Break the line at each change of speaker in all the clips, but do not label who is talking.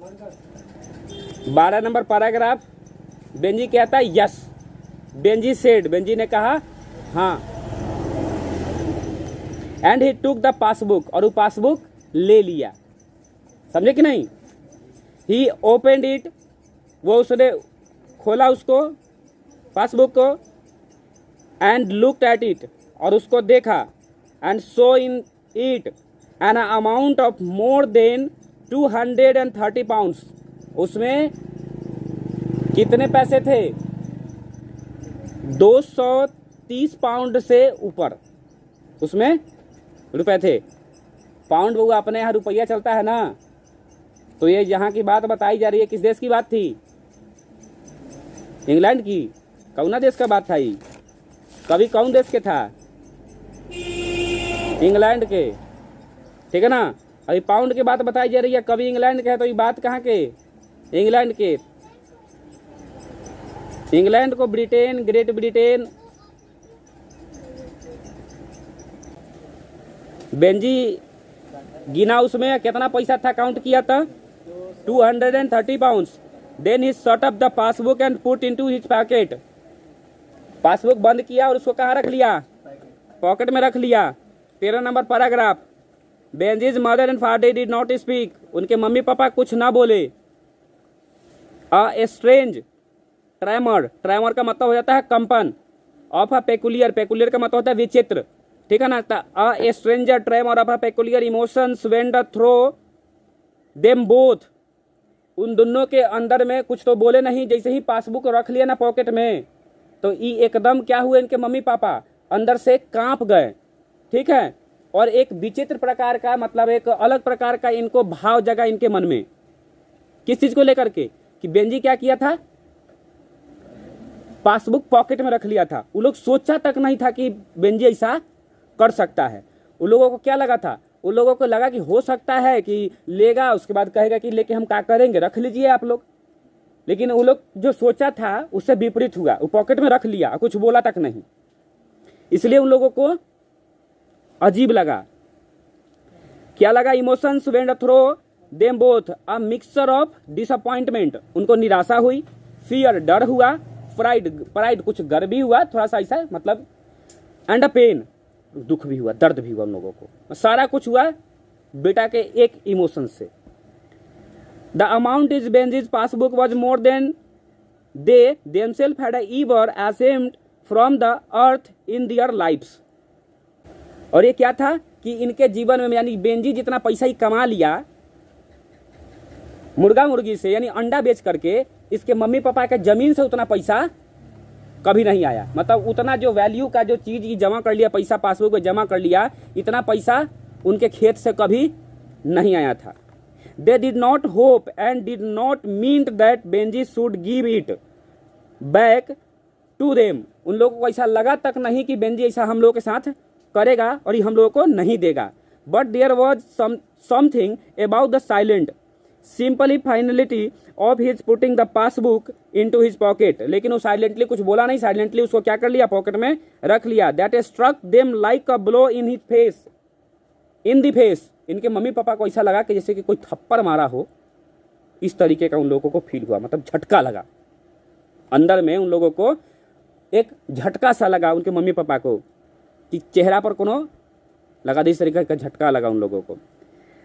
12 number paragraph. Benji कहता है yes, Benji said, Benji ने कहा हाँ। And he took the passbook, और वो पासबुक ले लिया। समझे कि नहीं? ही ओपनड इट, वो उसने खोला उसको, पासबुक को। एंड लुक्ड एट इट, और उसको देखा। And so in it an amount of more than 230 pounds. उसमें कितने पैसे थे? 230 पाउंड से ऊपर उसमें रुपए थे। पाउंड वो अपने यहाँ रुपया चलता है ना, तो ये यहाँ की बात बताई जा रही है। किस देश की बात थी? इंग्लैंड की। कौना देश का बात था ये? कभी कौन देश के था? इंग्लैंड के, ठीक है ना। अभी पाउंड की बात बताई जा रही है, कभी इंग्लैंड के है, तो ये बात कहाँ के? इंग्लैंड के। इंग्लैंड को ब्रिटेन, ग्रेट ब्रिटेन। बेंजी गिना उसमें कितना पैसा था, काउंट किया था 230 pounds. Then he shut up the passbook and put into his pocket. Passbook बंद किया और उसको कहाँ रख लिया? पॉकेट में रख लिया। 13 number paragraph. Benjy's mother and father did not speak, उनके मम्मी पापा कुछ ना बोले। अ स्ट्रेंज ट्रेमर, ट्रेमर का मतलब हो जाता है कंपन। ऑफ अ पेकुलियर, पेकुलियर का मतलब होता है विचित्र, ठीक है ना। A stranger tremor of a peculiar emotions went through them both, उन दोनों के अंदर में कुछ तो बोले नहीं। जैसे ही पासबुक रख लिया ना पॉकेट में, तो ये एकदम क्या हुए, इनके मम्मी पापा अंदर से कांप गए, ठीक है। और एक विचित्र प्रकार का, मतलब एक अलग प्रकार का इनको भाव जगा इनके मन में। किस चीज को लेकर के? कि बेंजी क्या किया था? पासबुक पॉकेट में रख लिया था। वो लोग सोचा तक नहीं था कि बेंजी ऐसा कर सकता है। उन लोगों को क्या लगा था? उन लोगों को लगा कि हो सकता है कि लेगा, उसके बाद कहेगा कि लेके हम क्या करेंगे, रख लीजिए आप लोग। लेकिन वो लोग जो सोचा था उससे विपरीत हुआ। वो पॉकेट में रख लिया, कुछ बोला तक नहीं। इसलिए उन लोगों को अजीब लगा। क्या लगा? Emotions went through them both a mixture of disappointment, उनको निराशा हुई। फियर, डर हुआ। प्राइड, प्राइड कुछ गर्व भी हुआ थोड़ा सा ऐसा, मतलब। एंड अ पेन, दुख भी हुआ, दर्द भी हुआ उन लोगों को। सारा कुछ हुआ बेटा के एक इमोशन से। The amount is Benjy's passbook was more than they themselves had ever assumed from the earth in their lives. और ये क्या था कि इनके जीवन में, यानी बेंजी जितना पैसा ही कमा लिया मुर्गा मुर्गी से, यानी अंडा बेच करके, इसके मम्मी पापा के जमीन से उतना पैसा कभी नहीं आया। मतलब उतना जो वैल्यू का जो चीज जमा कर लिया, पैसा पासबुक में जमा कर लिया, इतना पैसा उनके खेत से कभी नहीं आया था। They did not hope and did not mean that Benji should give it back to them. उन लोगों को ऐसा लगा तक नहीं कि बेंजी ऐसा हम लोगों के साथ करेगा और ये हम लोगों को नहीं देगा। But there was something about the silent simply finality of his putting the passbook into his pocket. लेकिन वो साइलेंटली कुछ बोला नहीं, साइलेंटली उसको क्या कर लिया? पॉकेट में रख लिया। That struck them like a blow in his face, in the face. इनके मम्मी पापा को ऐसा लगा कि जैसे कि कोई थप्पड़ मारा हो, इस तरीके का उन लोगों को फील हुआ। मतलब झटका लगा अंदर में, उन लोगों को एक झटका सा लगा उनके मम्मी पापा को, कि चेहरा पर कोनो लगा दे, इस तरीके का झटका लगा उन लोगों को।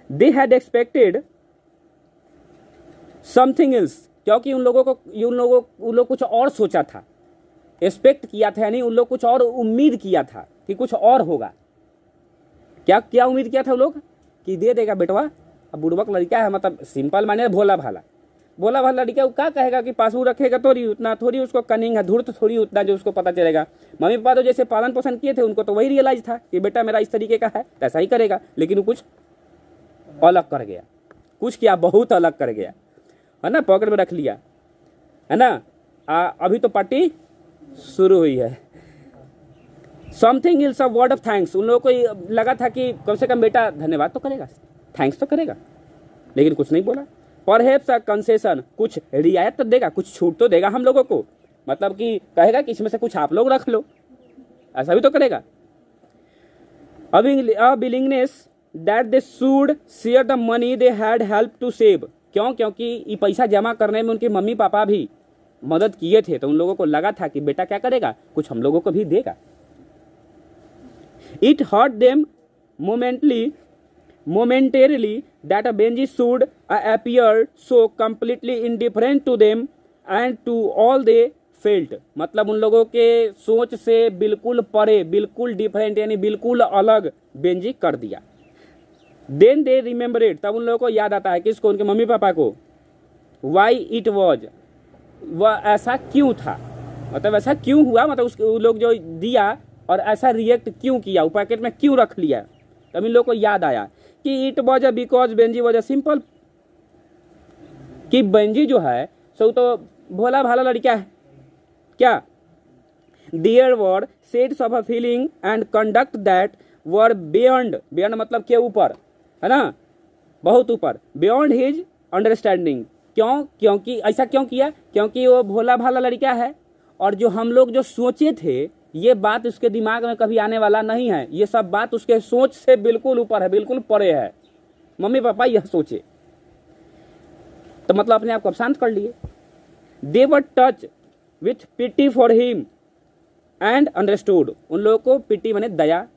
They had expected something else, क्योंकि उन लोग कुछ और सोचा था, एक्सपेक्ट किया था, यानी उन लोग कुछ और उम्मीद किया था कि कुछ और होगा। क्या क्या उम्मीद किया था उन लोग? कि दे देगा बेटवा, अब बुड़बक लड़का है, मतलब सिंपल माने भोला भाला, भोला भाला लड़का। वो क्या कहेगा कि पासबुक रखेगा, थोड़ी उतना, थोड़ी उसको कनिंग है, धूर्त थोड़ी उतना जो उसको पता चलेगा। मम्मी पापा तो जैसे पालन पोषण किए थे, उनको तो वही रियलाइज था कि बेटा मेरा इस तरीके का है, ऐसा ही करेगा। लेकिन वो कुछ अलग कर गया, कुछ क्या, बहुत अलग कर गया, है ना। पॉकेट में रख लिया, है ना। अभी तो पार्टी शुरू हुई है। Something ills a word of thanks, उन लोगों को लगा था कि कम से कम बेटा धन्यवाद तो करेगा, थैंक्स तो करेगा, लेकिन कुछ नहीं बोला। परहैप्स अ कंसेशन, कुछ रियायत तो देगा, कुछ छूट तो देगा हम लोगों को, मतलब कि कहेगा कि इसमें से कुछ आप लोग रख लो, ऐसा भी तो करेगा। A willingness that they should share the money they had help to save, क्यों? क्योंकि ये पैसा जमा करने में उनके मम्मी पापा भी मदद किए थे, तो उन लोगों को लगा था कि बेटा क्या करेगा, कुछ हम लोगों को भी देगा। It hurt them momentarily that Benji should appear so completely indifferent to them and to all they felt। मतलब उन लोगों के सोच से बिल्कुल परे, बिल्कुल डिफरेंट यानी बिल्कुल अलग बेंजी कर दिया। देन दे रिमेम्बरेड, तब उन लोगों को याद आता है, किसको? उनके मम्मी पापा को। वाई इट वॉज, वह ऐसा क्यों था, मतलब ऐसा क्यों हुआ, मतलब उसके लोग जो दिया और ऐसा रिएक्ट क्यों किया, वो पैकेट में क्यों रख लिया। तब इन लोगों को याद आया कि it was a because Benji was a simple, कि बेंजी जो है सो तो भोला भाला लड़का है। क्या? There were sets of a feeling and conduct that were beyond, beyond मतलब के ऊपर, है ना, बहुत ऊपर, बियॉन्ड हिज अंडरस्टैंडिंग। क्यों? क्योंकि ऐसा क्यों किया? क्योंकि वो भोला भाला लड़का है, और जो हम लोग जो सोचे थे ये बात उसके दिमाग में कभी आने वाला नहीं है, ये सब बात उसके सोच से बिल्कुल ऊपर है, बिल्कुल परे है। मम्मी पापा यह सोचे तो मतलब अपने आप को शांत कर लिए। They were touch with pity for him and understood, उन लोगों को पिटी माने दया,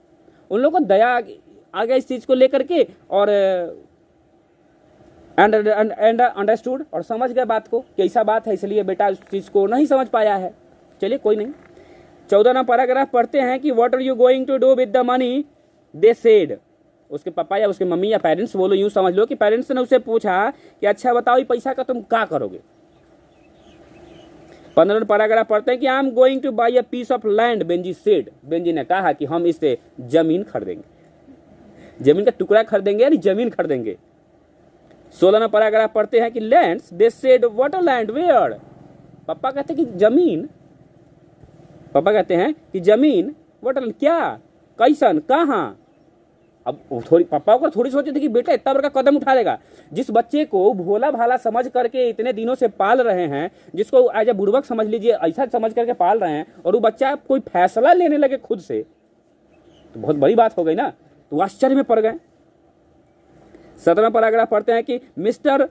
उन लोगों को दया आ गया इस चीज को लेकर के, और एंड अंडरस्टूड, और समझ गए बात को कि ऐसा बात है, इसलिए बेटा उस चीज को नहीं समझ पाया है। चलिए कोई नहीं। 14वां पैराग्राफ पढ़ते हैं कि what are you going to do with the money they said. उसके पापा या उसके मम्मी या पेरेंट्स, बोलो यूं समझ लो कि पेरेंट्स ने उससे पूछा कि अच्छा बताओ ये पैसा का तुम क्या करोगे। 15वां पैराग्राफ पढ़ते हैं कि I am going to buy a piece of land Benji said. Benji ने कहा कि हम इससे जमीन खरीदेंगे, जमीन का टुकड़ा खरीदेंगे यानी जमीन खरीदेंगे। 16वां पैराग्राफ पढ़ते हैं कि lands they said what a land where. Papa कहते हैं कि जमीन, पापा कहते हैं कि जमीन व्हाट अ, क्या, कैसन, कहाँ। अब थोड़ी पापा को थोड़ी सोचे थे कि बेटा इतना बड़ा कदम उठा लेगा। जिस बच्चे को भोला भाला समझ करके इतने दिनों से पाल रहे हैं, जिसको एज ए बुड़बक समझ लीजिए, ऐसा समझ करके पाल रहे हैं, और वो बच्चा कोई फैसला लेने लगे खुद से, तो बहुत बड़ी बात हो गई ना, तो आश्चर्य में पड़ गए। 17वां पैराग्राफ पढ़ते हैं कि mister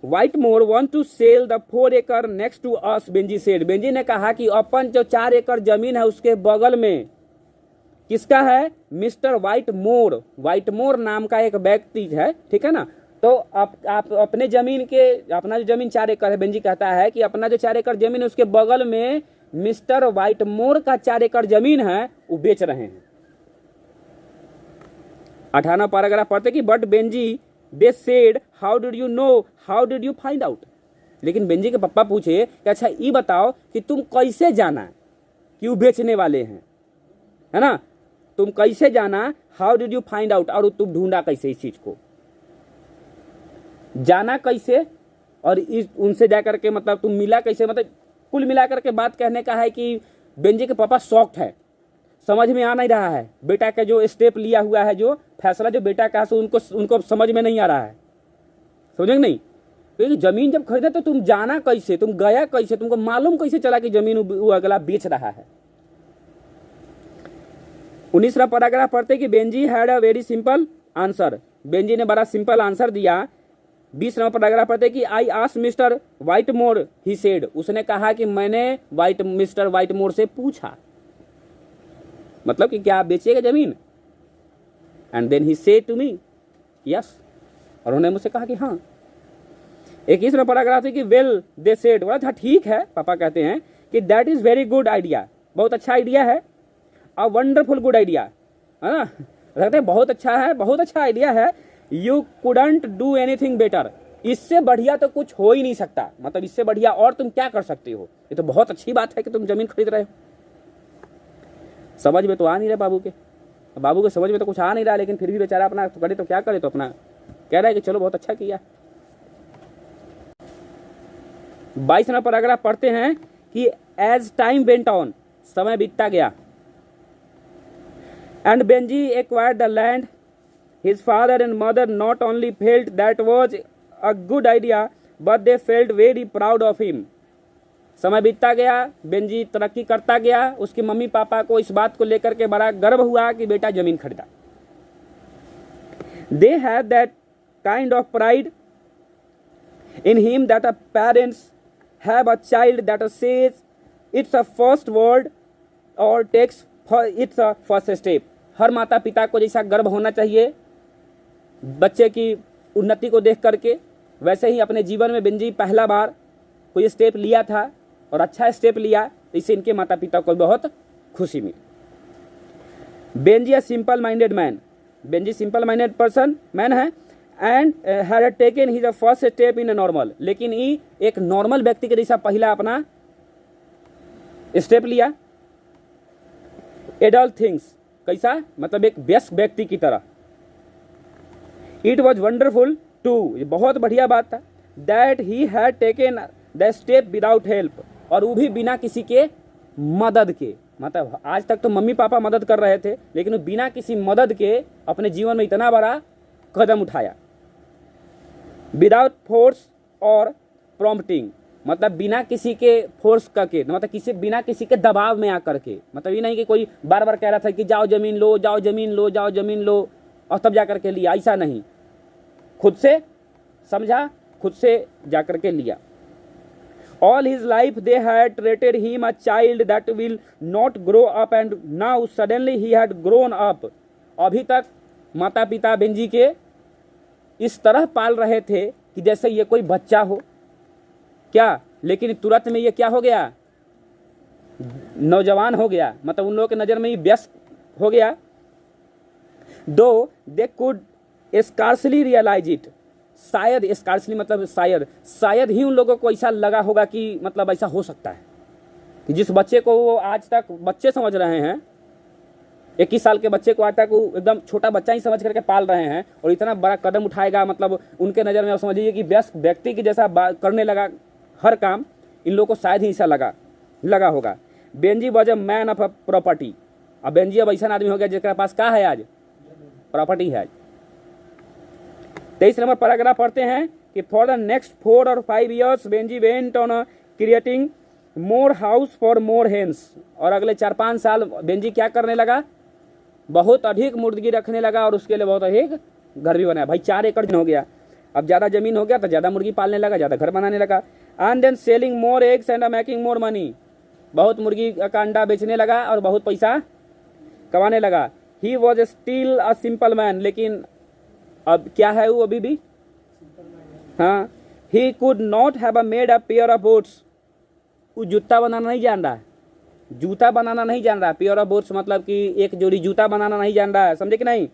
Whitmore want to sell the 4 acre next to us Benjy said. Benji ने कहा कि अपन जो 4 एकड़ जमीन है उसके बगल में, किसका है? मिस्टर व्हाइटमोर, व्हाइटमोर नाम का एक व्यक्ति है, ठीक है ना। तो आप अपने जमीन के, अपना जो जमीन 4 एकड़ है, बेंजी कहता है कि अपना जो 4 एकड़ जमीन है उसके बगल में मिस्टर व्हाइटमोर का 4 एकड़ जमीन है, वो बेच रहे हैं। 18वां पैराग्राफ पढ़ते कि but Benji they said how did you know, how did you find out. लेकिन बेंजी के पापा पूछे कि अच्छा ये बताओ कि तुम कैसे जाना कि वो बेचने वाले हैं, है ना, तुम कैसे जाना, how did you find out, और तुम ढूंढा कैसे इस चीज को, जाना कैसे, और इस उनसे जाकर के मतलब तुम मिला कैसे। मतलब कुल मिलाकर के बात कहने का है कि बेंजी के पापा शॉक्ड है, समझ में आ नहीं रहा है बेटा का जो स्टेप लिया हुआ है, जो फैसला जो बेटा का है उनको समझ में नहीं आ रहा है, समझेंगे नहीं। क्योंकि जमीन जब खरीदे तो तुम जाना कैसे, तुम गया कैसे, तुमको मालूम कैसे चला कि जमीन वो अगला बेच रहा है। 19वां पैराग्राफ पढ़ते कि Benjy had a very simple answer. Benjy ने बड़ा सिंपल आंसर दिया। 20वां पैराग्राफ पढ़ते कि I asked mister Whitmore, he said, उसने कहा कि मैंने मिस्टर व्हाइटमोर से पूछा, मतलब कि क्या आप बेचिएगा जमीन। And then he said to me yes, और उन्होंने मुझसे कहा कि हाँ। 21वां पैराग्राफ है कि वेल दे सेड, बोला था ठीक है, पापा कहते हैं कि that is very good idea, बहुत अच्छा आइडिया है, अ वंडरफुल गुड आइडिया, है ना, कहते हैं बहुत अच्छा है, बहुत अच्छा आइडिया है। You couldn't do anything better, इससे बढ़िया तो कुछ हो ही नहीं सकता, मतलब इससे बढ़िया और तुम क्या कर सकते हो, ये तो बहुत अच्छी बात है कि तुम जमीन खरीद रहे हो। समझ में तो आ नहीं रहा बाबू के समझ में तो कुछ आ नहीं रहा, लेकिन फिर भी बेचारा अपना तो करे तो क्या करे, तो अपना कह रहा है कि चलो बहुत अच्छा किया। 22वां पैराग्राफ पढ़ते हैं कि एज टाइम वेंट ऑन, समय बीतता गया, and Benji acquired the land, his father and mother not only felt that was a good idea but they felt very proud of him. समय बीतता गया, बेंजी तरक्की करता गया, उसके मम्मी पापा को इस बात को लेकर के बड़ा गर्व हुआ कि बेटा जमीन खरीदा। They had that kind of pride In him that a parents have a child that says it's a first word or takes it's a first step. हर माता पिता को जैसा गर्व होना चाहिए बच्चे की उन्नति को देख करके, वैसे ही अपने जीवन में बेंजी पहला बार कोई स्टेप लिया था और अच्छा स्टेप लिया, इससे इनके माता पिता को बहुत खुशी मिली। Benjy a simple minded man, Benjy simple minded person man है and had taken his first step in normal, लेकिन ये एक नॉर्मल व्यक्ति के जैसा पहला अपना स्टेप लिया। एडल्ट थिंग्स, कैसा मतलब एक व्यस्क व्यक्ति की तरह। इट वॉज वंडरफुल टू, ये बहुत बढ़िया बात था, that he had taken the step without help, और वो भी बिना किसी के मदद के। मतलब आज तक तो मम्मी पापा मदद कर रहे थे, लेकिन वो बिना किसी मदद के अपने जीवन में इतना बड़ा कदम उठाया। विदाउट फोर्स और प्रॉम्प्टिंग, मतलब बिना किसी के फोर्स करके, मतलब बिना किसी के दबाव में आकर के, मतलब ये नहीं कि कोई बार बार कह रहा था कि जाओ जमीन लो, जाओ जमीन लो, जाओ जमीन लो और तब जा करके लिया, ऐसा नहीं, खुद से समझा, खुद से जाकर के लिया। All his life they had treated him a child that will not grow up and now suddenly he had grown up. अभी तक माता पिता बेंजी के इस तरह पाल रहे थे कि जैसे ये कोई बच्चा हो क्या, लेकिन तुरंत में ये क्या हो गया, नौजवान हो गया, मतलब उन लोगों के नज़र में ही व्यस्त हो गया। Though they could scarcely realize it, शायद स्कार्सली मतलब शायद ही उन लोगों को ऐसा लगा होगा कि मतलब ऐसा हो सकता है कि जिस बच्चे को वो आज तक बच्चे समझ रहे हैं, 21 साल के बच्चे को आज तक वो एकदम छोटा बच्चा ही समझ करके पाल रहे हैं और इतना बड़ा कदम उठाएगा, मतलब उनके नज़र में समझिए कि व्यस्क व्यक्ति की जैसा करने लगा हर काम, इन लोगों को शायद ही ऐसा लगा होगा। Benji was a man of a property, अब बेंजी अब ऐसा आदमी हो गया जिसके पास क्या है, आज प्रॉपर्टी है। 23 नंबर पैराग्राफ पढ़ते हैं कि for the next 4 or 5 years Benji went on creating more house for more hens, और अगले 4-5 साल बेंजी क्या करने लगा, बहुत अधिक मुर्गी रखने लगा और उसके लिए बहुत अधिक घर भी बनाया। भाई 4 एकड़ हो गया, अब ज़्यादा जमीन हो गया तो ज़्यादा मुर्गी पालने लगा, ज़्यादा घर बनाने लगा। And then selling more eggs and making more money, बहुत मुर्गी का अंडा बेचने लगा और बहुत पैसा कमाने लगा। He was still a simple man, लेकिन अब क्या है वो अभी भी, हाँ, he could not have a made a pair of boots, वो जूता बनाना नहीं जान रहा है, जूता बनाना नहीं जान रहा है, पेयर ऑफ बूट्स मतलब कि एक जोड़ी जूता बनाना नहीं जान रहा है, समझे कि नहीं।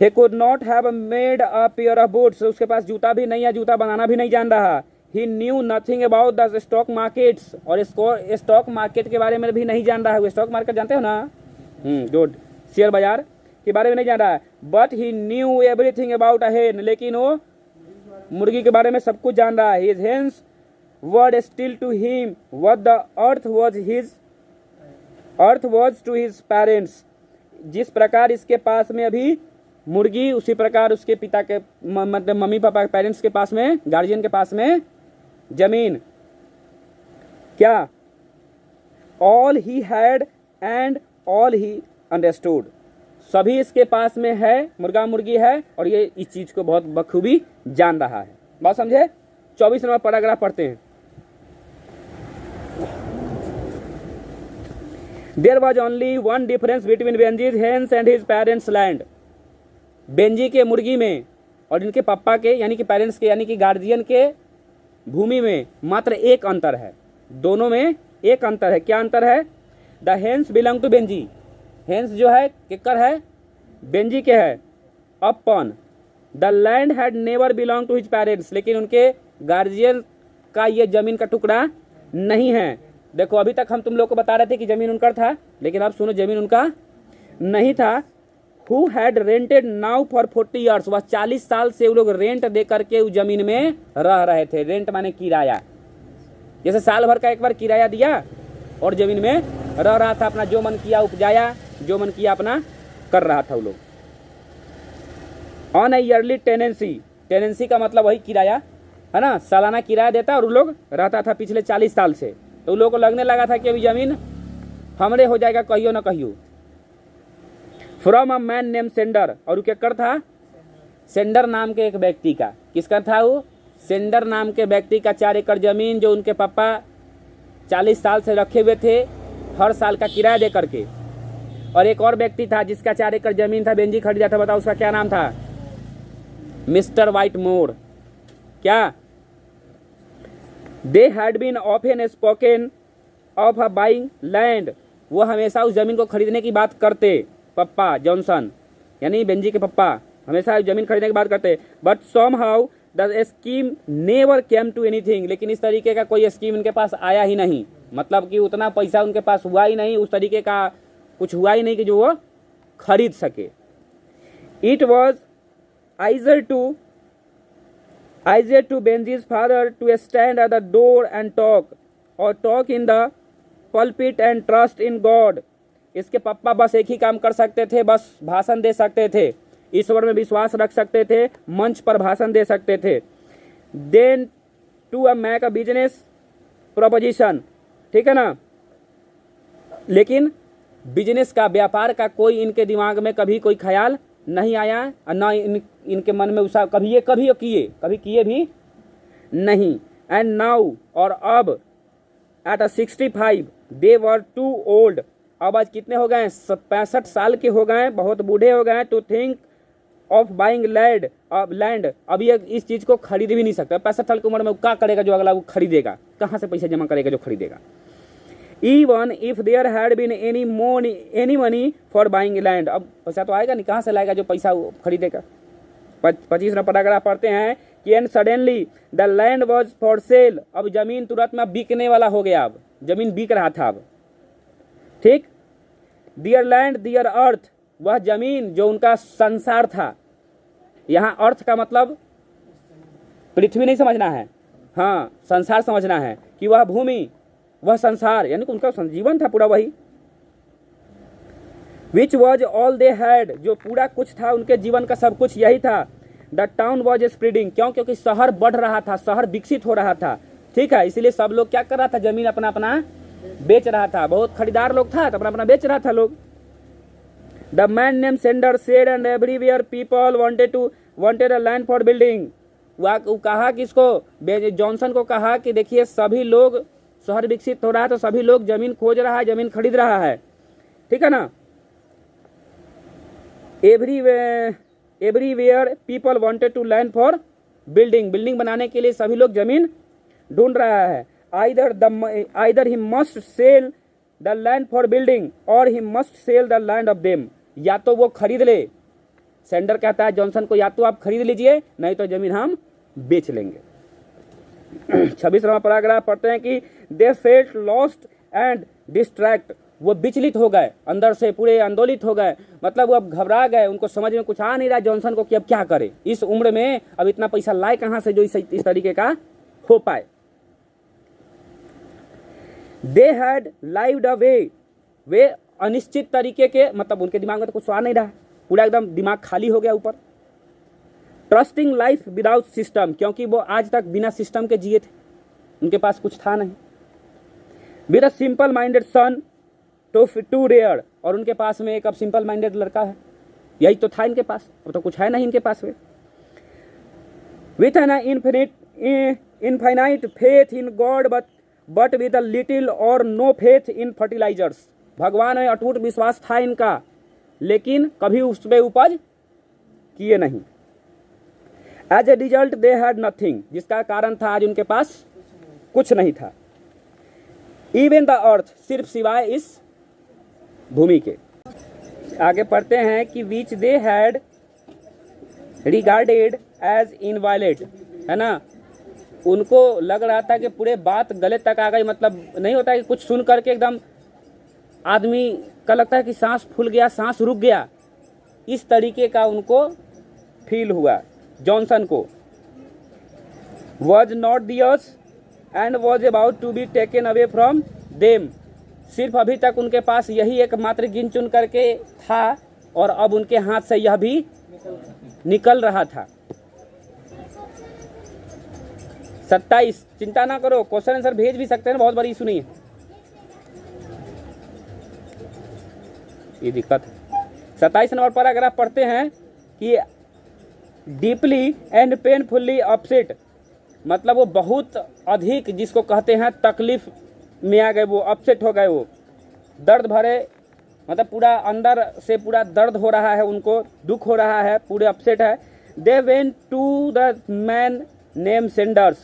he could not have made a pair of boots, उसके पास जूता भी नहीं है, जूता बनाना भी नहीं जान रहा। he knew nothing about the stock markets, और इसको स्टॉक मार्केट के बारे में भी नहीं जान रहा है। स्टॉक मार्केट जानते हो ना, गुड, शेयर बाजार के बारे में नहीं जान रहा है। But he new everything about a hen, लेकिन वो मुर्गी के बारे में सब कुछ जान रहा है। his hens were still to him what the earth was to his parents, जिस प्रकार इसके पास में अभी मुर्गी, उसी प्रकार उसके पिता के मतलब मम्मी पापा पेरेंट्स के पास में, गार्जियन के पास में जमीन। क्या, all he had and all he understood, सभी इसके पास में है, मुर्गा मुर्गी है और ये इस चीज को बहुत बखूबी जान रहा है। बात समझे। 24 नंबर पैराग्राफ पढ़ते हैं। There was only one difference between Benjy's hens and his parents land, Benjy के मुर्गी में और इनके पापा के यानी कि पेरेंट्स के यानी कि गार्जियन के भूमि में मात्र एक अंतर है, दोनों में एक अंतर है। क्या अंतर है, the hens belong to Benji, hens जो है किकर है, बेंजी के है। अपन the land had never belong to his parents, लेकिन उनके गार्जियन का ये जमीन का टुकड़ा नहीं है। देखो अभी तक हम तुम लोग को बता रहे थे कि जमीन उनका था, लेकिन अब सुनो जमीन उनका नहीं था। Who had rented now for 40 years, वह 40 साल से वो लोग रेंट दे करके उस जमीन में रह रहे थे। रेंट माने किराया, जैसे साल भर का एक बार किराया दिया और जमीन में रह रहा था, अपना जो मन किया उपजाया, जो मन किया अपना कर रहा था वो लोग। On A yearly tenancy, tenancy का मतलब वही किराया है ना, सालाना किराया देता और वो लोग रहता था पिछले 40 साल से। तो उन लोगों को लगने लगा था कि अभी जमीन हमरे हो जाएगा, कहियो ना कहियो। From a man name sender, और क्या कर था, सेंडर नाम के एक व्यक्ति का, किसका था वो, सेंडर नाम के व्यक्ति का 4 एकड़ जमीन जो उनके पापा 40 साल से रखे हुए थे हर साल का किराया दे करके। और एक और व्यक्ति था जिसका 4 एकड़ जमीन था, बेंजी खरीदा था, बताओ उसका क्या नाम था? Mister Whitmore. क्या? They had been often spoken of a buying land, वो हमेशा उस जमीन को खरीदने की बात करते, पप्पा जॉनसन यानी बेंजी के पप्पा हमेशा जमीन खरीदने की बात करते। But somehow the scheme never came to anything, लेकिन इस तरीके का कोई स्कीम उनके पास आया ही नहीं, मतलब कि उतना पैसा उनके पास हुआ ही नहीं, उस तरीके का कुछ हुआ ही नहीं कि जो वो खरीद सके। It was easier to Benji's father to stand at the door and talk in the pulpit and trust in God. इसके पापा बस एक ही काम कर सकते थे, बस भाषण दे सकते थे, ईश्वर में विश्वास रख सकते थे, मंच पर भाषण दे सकते थे। Then to make a business proposition, ठीक है ना, लेकिन बिजनेस का, व्यापार का कोई इनके दिमाग में कभी कोई ख्याल नहीं आया और न इनके मन में उसा कभी किए भी नहीं। एंड नाउ, और अब at 65 they were too old, अब आज कितने हो गए? 65 साल के हो गए, बहुत बूढ़े हो गए। To think of buying land, अब ये इस चीज को खरीद भी नहीं सकता। 65 साल की उम्र में क्या करेगा जो अगला वो खरीदेगा? कहाँ से पैसा जमा करेगा जो खरीदेगा? Even if there had been any money for buying land, अब पैसा तो आएगा नहीं, कहाँ से लाएगा जो पैसा खरीदेगा? 25वां पैराग्राफ पढ़ते हैं कि and suddenly the land was for sale, अब जमीन तुरंत में बिकने वाला हो गया, अब जमीन बिक रहा था अब, ठीक। डियर लैंड डियर अर्थ, वह जमीन जो उनका संसार था, यहाँ अर्थ का मतलब पृथ्वी नहीं समझना है, हाँ संसार समझना है, कि वह भूमि, वह संसार यानी कि उनका जीवन था पूरा वही। Which was all they had, जो पूरा कुछ था उनके जीवन का, सब कुछ यही था। द टाउन वॉज स्प्रेडिंग, क्यों? क्योंकि शहर बढ़ रहा था, शहर विकसित हो रहा था, ठीक है, इसीलिए सब लोग क्या कर रहा था? जमीन अपना अपना बेच रहा था, बहुत खरीदार लोग था तो अपना अपना बेच रहा था लोग। The man name sender said and everywhere people wanted a land for building, वो कहा कि इसको जॉनसन को कहा कि देखिए सभी लोग, शहर विकसित हो रहा है तो सभी लोग जमीन खोज रहा है, जमीन खरीद रहा है, ठीक है ना। Everywhere people wanted to land for building बनाने के लिए सभी लोग जमीन ढूंढ रहा है। Either he must sell the land for building or he must sell the land of them, या तो वो खरीद ले, सेंडर कहता है जॉनसन को, या तो आप खरीद लीजिए नहीं तो जमीन हम बेच लेंगे। 26वां पैराग्राफ पढ़ते हैं कि they felt lost and distract, वो विचलित हो गए, अंदर से पूरे आंदोलित हो गए, मतलब वो अब घबरा गए, उनको समझ में कुछ आ नहीं रहा जॉनसन को कि अब क्या करे, इस उम्र में अब इतना पैसा लाए कहां से जो इस तरीके का हो पाए। दे हैड लाइव्ड अवे, वे अनिश्चित तरीके के, मतलब उनके दिमाग में तो कुछ आ नहीं रहा, पूरा एकदम दिमाग खाली हो गया ऊपर। ट्रस्टिंग लाइफ विदाउट सिस्टम, क्योंकि वो आज तक बिना सिस्टम के जिए थे, उनके पास कुछ था नहीं। With a simple minded son to rear, और उनके पास में एक अब सिंपल माइंडेड लड़का है, यही तो था इनके पास, अब तो कुछ है नहीं इनके पास में। With an infinite faith in God but with a little और नो फेथ इन फर्टिलाइजर्स, भगवान में अटूट विश्वास था इनका, लेकिन कभी उस पर उपज किए नहीं। As a result they had nothing, जिसका कारण था आज उनके पास कुछ नहीं था। इवन द अर्थ, सिर्फ सिवाय इस भूमि के। आगे पढ़ते हैं कि विच दे हैड रिगार्डेड एज इनवायलेट, है ना, उनको लग रहा था कि पूरे बात गले तक आ गई, मतलब नहीं होता कि कुछ सुन करके एकदम आदमी का लगता है कि सांस फूल गया, सांस रुक गया, इस तरीके का उनको फील हुआ जॉनसन को। Was not theirs and was about to be taken away from them, सिर्फ अभी तक उनके पास यही एकमात्र गिन चुन करके था और अब उनके हाथ से यह भी निकल रहा था। 27, चिंता ना करो, क्वेश्चन आंसर भेज भी सकते हैं, बहुत बड़ी इशू नहीं है, ये दिक्कत है। 27 नंबर पैराग्राफ पढ़ते हैं कि डीपली एंड पेनफुल्ली अपसेट, मतलब वो बहुत अधिक जिसको कहते हैं तकलीफ में आ गए, वो अपसेट हो गए, वो दर्द भरे, मतलब पूरा अंदर से पूरा दर्द हो रहा है, उनको दुख हो रहा है, पूरे अपसेट है। They went to the man name Sanders,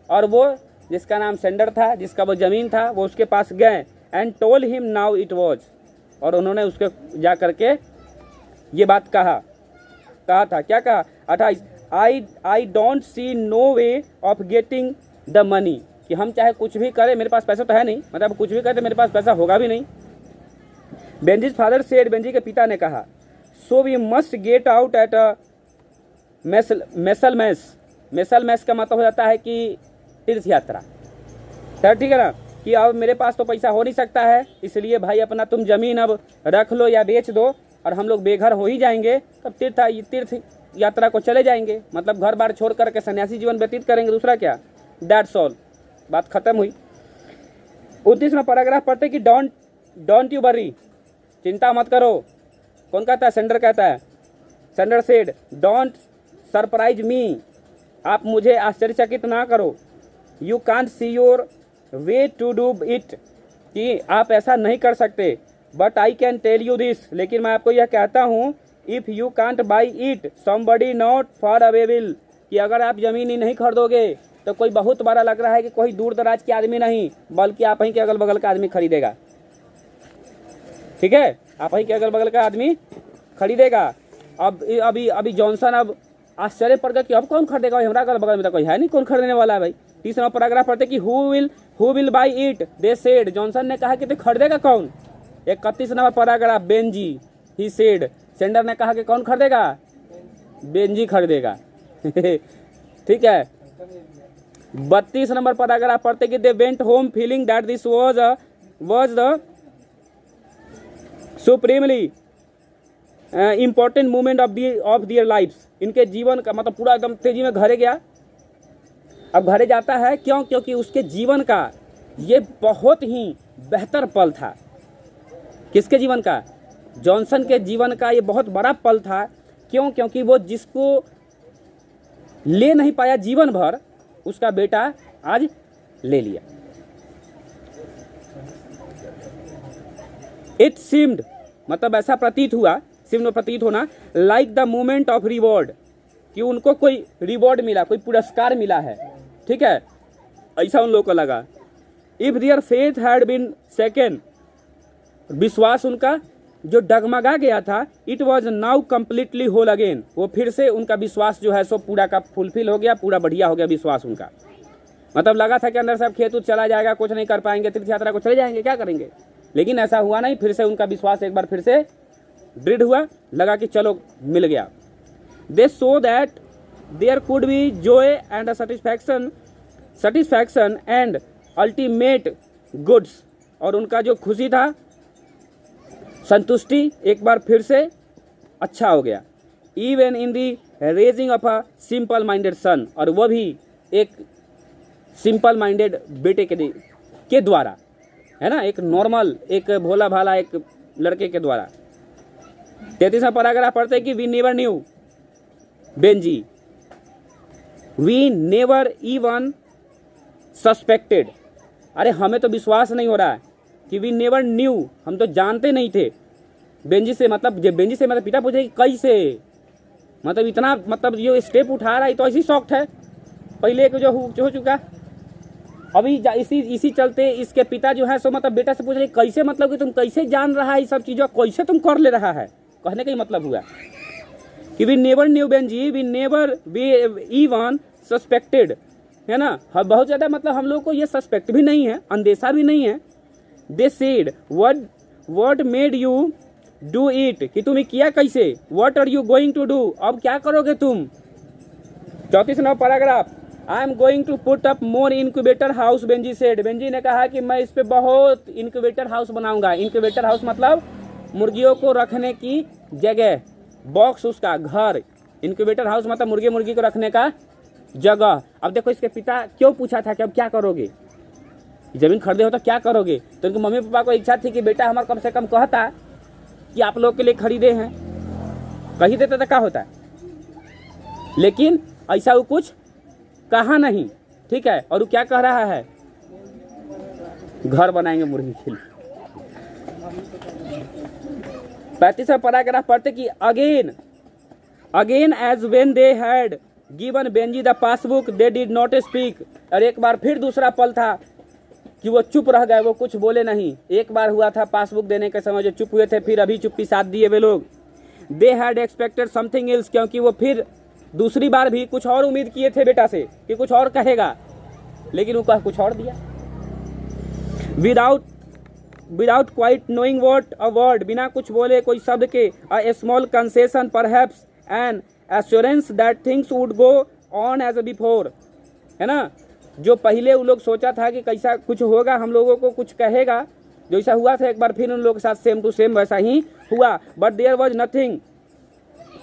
और वो जिसका नाम सेंडर था, जिसका वो ज़मीन था, वो उसके पास गए। And told him now it was, और उन्होंने उसके जा करके ये बात कहा था, क्या कहा? 28, I don't see no way of getting the money, कि हम चाहे कुछ भी करें, मेरे पास पैसा तो है नहीं, मतलब कुछ भी करें तो मेरे पास पैसा होगा भी नहीं। बेंजीज फादर सेड, बेंजी के पिता ने कहा, so we must get out at a measle mess का मतलब हो जाता है कि तीर्थ यात्रा, ठीक है ना, कि अब मेरे पास तो पैसा हो नहीं सकता है, इसलिए भाई अपना तुम ज़मीन अब रख लो या बेच दो और हम लोग बेघर हो ही जाएंगे, तब तीर्थ यात्रा को चले जाएंगे, मतलब घर बार छोड़ करके सन्यासी जीवन व्यतीत करेंगे, दूसरा क्या, दैट्स ऑल, बात खत्म हुई। 29वां पैराग्राफ पढ़ते कि डोंट यू वरी, चिंता मत करो। कौन कहता है? सेंडर कहता है। Sander said, don't surprise me, आप मुझे आश्चर्यचकित ना करो। You can't see your way to do it, कि आप ऐसा नहीं कर सकते। But I can tell you this, लेकिन मैं आपको यह कहता हूँ, if you can't buy it somebody not far away will, कि अगर आप ज़मीन ही नहीं खरीदोगे तो कोई बहुत बड़ा लग रहा है कि कोई दूर दराज के आदमी नहीं, बल्कि आप ही के अगल बगल का आदमी खरीदेगा। ठीक है, आप ही के अगल बगल का आदमी खरीदेगा। अब अभी जॉनसन अब आश्चर्य पड़ गया कि अब कौन खरीदेगा, हमारा अगल बगल में तो कोई है नहीं, कौन खरीदने वाला है भाई। 30वां पैराग्राफ पढ़ते कि who will buy it, they said, Johnson ने कहा कि तो खरीदेगा कौन। 31वां paragraph, Benjy he said, Sander ने कहा कि कौन खरीदेगा, बेंजी खरीदेगा। ठीक है। 32 नंबर पैराग्राफ पढ़ते कि they went home feeling that this was the supremely important moment of their lifes, इनके जीवन का मतलब पूरा एकदम तेजी में घरे गया। अब घरे जाता है क्यों? क्योंकि उसके जीवन का ये बहुत ही बेहतर पल था। किसके जीवन का? जॉनसन के जीवन का ये बहुत बड़ा पल था। क्यों? क्योंकि वो जिसको ले नहीं पाया जीवन भर, उसका बेटा आज ले लिया। इट सीम्ड, मतलब ऐसा प्रतीत हुआ, सिम्ड प्रतीत होना, like the moment of reward, कि उनको कोई रिवॉर्ड मिला, कोई पुरस्कार मिला है। ठीक है, ऐसा उन लोगों को लगा। If their faith had been second, विश्वास उनका जो डगमगा गया था, it was now completely whole again, वो फिर से उनका विश्वास जो है सो पूरा का फुलफिल हो गया, पूरा बढ़िया हो गया विश्वास उनका। मतलब लगा था कि अंदर सब खेत उत चला जाएगा, कुछ नहीं कर पाएंगे, तीर्थ यात्रा को चले जाएंगे, क्या करेंगे, लेकिन ऐसा हुआ नहीं। फिर से उनका विश्वास एक बार फिर से दृढ़ हुआ, लगा कि चलो मिल गया। They saw that there could be joy and satisfaction and ultimate goods, और उनका जो खुशी था, संतुष्टि एक बार फिर से अच्छा हो गया। Even in the raising of a simple minded son, और वह भी एक सिंपल माइंडेड बेटे के द्वारा, है ना, एक नॉर्मल, एक भोला भाला एक लड़के के द्वारा। 33वां पैराग्राफ पढ़ते हैं कि we never knew Benji, we never even suspected, अरे हमें तो विश्वास नहीं हो रहा है कि वी नेवर न्यू, हम तो जानते नहीं थे। बेंजी से मतलब बेंजी से मतलब पिता पूछे कि कैसे, मतलब इतना, मतलब जो स्टेप उठा रहा है तो ऐसी शॉक्ट है, पहले एक जो हो चुका, अभी इसी चलते इसके पिता जो है सो मतलब बेटा से पूछ रहे कैसे, मतलब कि तुम कैसे जान रहा है ये सब चीज़ों, कैसे तुम कर ले रहा है। कहने का ही मतलब हुआ कि we never knew Benji, we even suspected, है ना, बहुत ज़्यादा, मतलब हम लोग को ये सस्पेक्ट भी नहीं है, अंदेशा भी नहीं है। They said what made you do it, कि तुम किया कैसे, what are you going to do, अब क्या करोगे तुम। 34वां paragraph, I am going to put up more incubator house, Benjy said, Benji ने कहा कि मैं इस पे बहुत इनक्यूबेटर हाउस बनाऊंगा। इनक्यूबेटर हाउस मतलब मुर्गियों को रखने की जगह, बॉक्स, उसका घर। इनक्यूबेटर हाउस मतलब मुर्गी को रखने का जगह। अब देखो इसके पिता क्यों पूछा था कि अब क्या करोगे, जमीन खरीदे हो तो क्या करोगे, तो उनके मम्मी पापा को इच्छा थी कि बेटा हमारा कम से कम कहता कि आप लोग के लिए खरीदे हैं, कही देते तो क्या होता है, लेकिन ऐसा वो कुछ कहा नहीं, ठीक है। और वो क्या कह रहा है, घर बनाएंगे मुर्गी के लिए। 35वां पैराग्राफ पढ़ते कि again as when they had given Benji the passbook they did not speak. और एक बार फिर दूसरा पल था कि वो चुप रह गए, वो कुछ बोले नहीं। एक बार हुआ था पासबुक देने के समय जो चुप हुए थे, फिर अभी चुप्पी साध दिए वे लोग। They had expected something else, क्योंकि वो फिर दूसरी बार भी कुछ और उम्मीद किए थे बेटा से कि कुछ और कहेगा, लेकिन वो कह कुछ और दिया। Without quite knowing what a word, बिना कुछ बोले कोई शब्द के, a small concession perhaps an assurance that things would go on as before, है ना। जो पहले वो लोग सोचा था कि कैसा कुछ होगा, हम लोगों को कुछ कहेगा, जैसा हुआ था एक बार फिर उन लोगों के साथ सेम टू सेम वैसा ही हुआ। बट देयर वॉज नथिंग,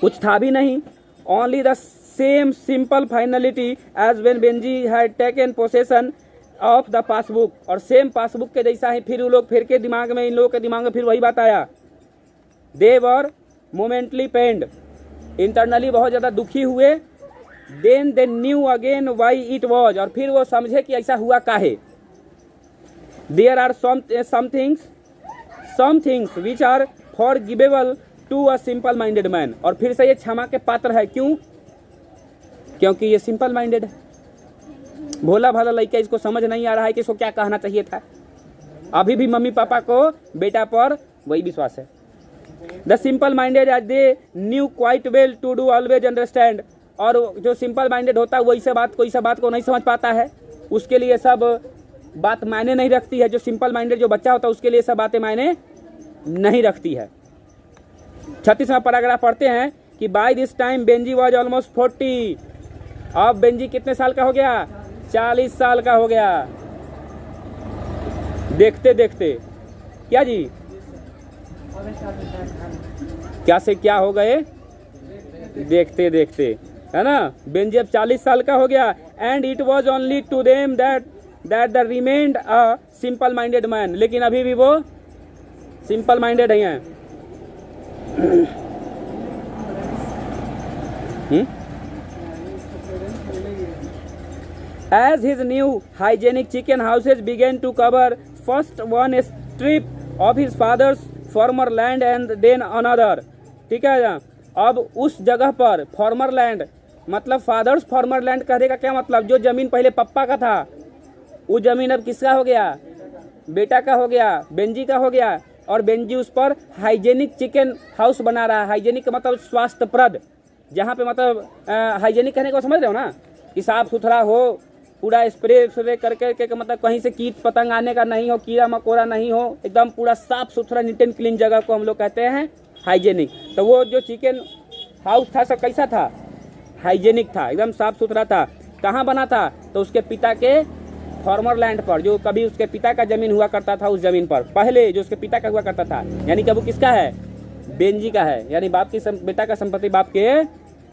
कुछ था भी नहीं। Only the same simple finality as when Benji had taken possession of the passbook, और सेम पासबुक के जैसा ही फिर वो लोग फिर के दिमाग में, इन लोगों के दिमाग में फिर वही बात आया। दे वर मोमेंटली पेन्ड, इंटरनली बहुत ज़्यादा दुखी हुए। Then they knew again why it was, और फिर वो समझे कि ऐसा हुआ काहे। There are some things which are forgivable to a simple minded man, और फिर से ये क्षमा के पात्र है। क्यों? क्योंकि ये सिंपल माइंडेड है, भोला भाला लड़का, इसको समझ नहीं आ रहा है कि इसको क्या कहना चाहिए था। अभी भी मम्मी पापा को बेटा पर वही विश्वास है। The simple minded as they knew quite well to do always understand, और जो सिंपल माइंडेड होता है वही से बात कोई सा बात को नहीं समझ पाता है, उसके लिए सब बात मायने नहीं रखती है। जो सिंपल माइंडेड जो बच्चा होता है उसके लिए सब बातें मायने नहीं रखती है। 36वां पैराग्राफ पढ़ते हैं कि by this time Benji was almost 40, अब बेंजी कितने साल का हो गया? 40 साल का हो गया। देखते देखते क्या जी, क्या से क्या हो गए? देखते देखते, है ना। बेंजी अब 40 साल का हो गया। And it was only to them that the remained a simple minded man, लेकिन अभी भी वो सिंपल माइंडेड ही हैं। As his new hygienic chicken houses began to cover first one strip of his father's former land and then another, ठीक है ना। अब उस जगह पर फॉर्मर लैंड मतलब फादर्स फॉर्मर लैंड कहने का क्या मतलब? जो जमीन पहले पप्पा का था वो जमीन अब किसका हो गया? बेटा का हो गया, बेंजी का हो गया। और बेंजी उस पर हाइजेनिक चिकन हाउस बना रहा है। हाइजेनिक का मतलब स्वास्थ्यप्रद, जहाँ पे मतलब हाइजेनिक कहने को समझ रहे हो ना, कि साफ सुथरा हो, पूरा स्प्रे करके मतलब कहीं से कीट पतंग आने का नहीं हो, कीड़ा मकोड़ा नहीं हो, एकदम पूरा साफ सुथरा नीट एंड क्लीन जगह को हम लोग कहते हैं हाइजेनिक। तो वो जो चिकन हाउस था सब कैसा था? हाइजेनिक था, एकदम साफ सुथरा था। कहाँ बना था? तो उसके पिता के फॉर्मर लैंड पर, जो कभी उसके पिता का जमीन हुआ करता था, उस जमीन पर पहले जो उसके पिता का हुआ करता था। यानी कि वो किसका है? बेंजी का है। यानी बाप की बेटा का संपत्ति बाप के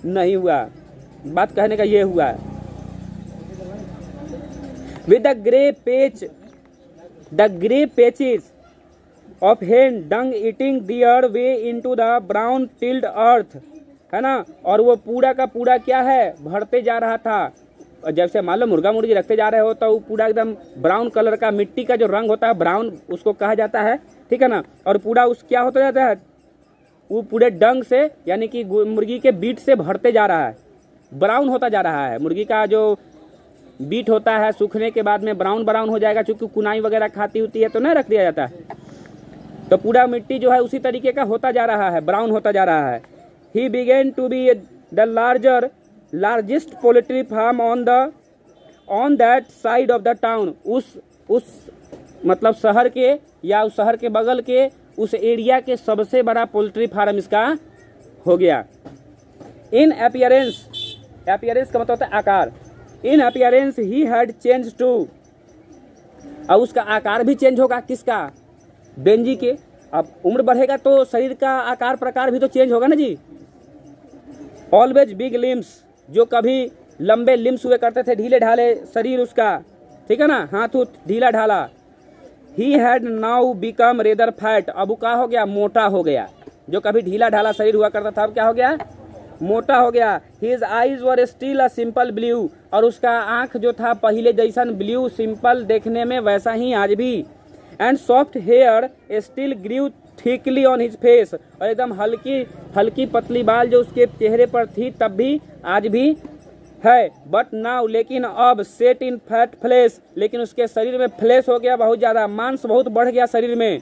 नहीं हुआ। बात कहने का ये हुआ। With the grey patches of hen dung eating their way into the brown tilled earth, है ना। और वो पूरा का पूरा क्या है? भरते जा रहा था। जैसे मान लो मुर्गा मुर्गी रखते जा रहे हो तो वो पूरा एकदम ब्राउन कलर का, मिट्टी का जो रंग होता है ब्राउन, उसको कहा जाता है, ठीक है ना। और पूरा उस क्या होता जाता है? वो पूरे डंग से, यानी कि मुर्गी के बीट से भरते जा रहा है, ब्राउन होता जा रहा है। मुर्गी का जो बीट होता है सूखने के बाद में ब्राउन हो जाएगा, चूंकि कुनाई वगैरह खाती होती है तो नहीं रख दिया जाता है। तो पूरा मिट्टी जो है उसी तरीके का होता जा रहा है, ब्राउन होता जा रहा है। He began to be the largest poultry farm on that side of the town, उस मतलब शहर के या उस शहर के बगल के उस एरिया के सबसे बड़ा पोल्ट्री फार्म इसका हो गया। इन अपीयरेंस का मतलब होता है आकार। In appearance he had change too, अब उसका आकार भी चेंज होगा। किसका? बेंजी के। अब उम्र बढ़ेगा तो शरीर का आकार प्रकार भी तो चेंज होगा ना जी। ऑलवेज बिग लिम्स, जो कभी लंबे लिम्स हुए करते थे, ढीले ढाले शरीर उसका, ठीक है ना, हाथ ढीला ढाला। He had now become rather fat, अब वो क्या हो गया? मोटा हो गया। जो कभी ढीला ढाला शरीर हुआ करता था अब क्या हो गया? मोटा हो गया। His eyes were still a simple blue, और उसका आंख जो था पहले जैसन ब्लू सिंपल देखने में वैसा ही आज भी। And soft hair still grew thickly on his face, और एकदम हल्की हल्की पतली बाल जो उसके चेहरे पर थी तब भी आज भी है। बट नाउ, लेकिन अब सेट इन फैट फ्लेश, लेकिन उसके शरीर में फ्लेश हो गया बहुत ज्यादा, मांस बहुत बढ़ गया शरीर में।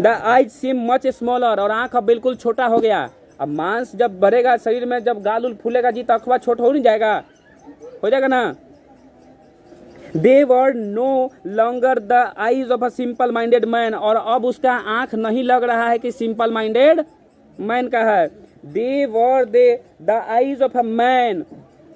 The eyes seem much smaller, और आंख अब बिल्कुल छोटा हो गया। अब मांस जब बढ़ेगा शरीर में, जब गाल उल फूलेगा जी तो अखवा छोटा हो नहीं जाएगा, हो जाएगा ना। They were no longer the eyes of a simple minded man, और अब उसका आंख नहीं लग रहा है कि सिंपल माइंडेड मैन का है। They were the eyes of a man,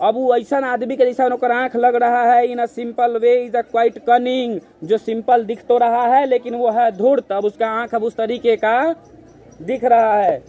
अब वो ऐसा आदमी के जैसा ओकर आंख लग रहा है। In a simple way is a quite cunning, जो सिंपल दिख तो रहा है लेकिन वो है धूर्त। अब उसका आंख अब उस तरीके का दिख रहा है।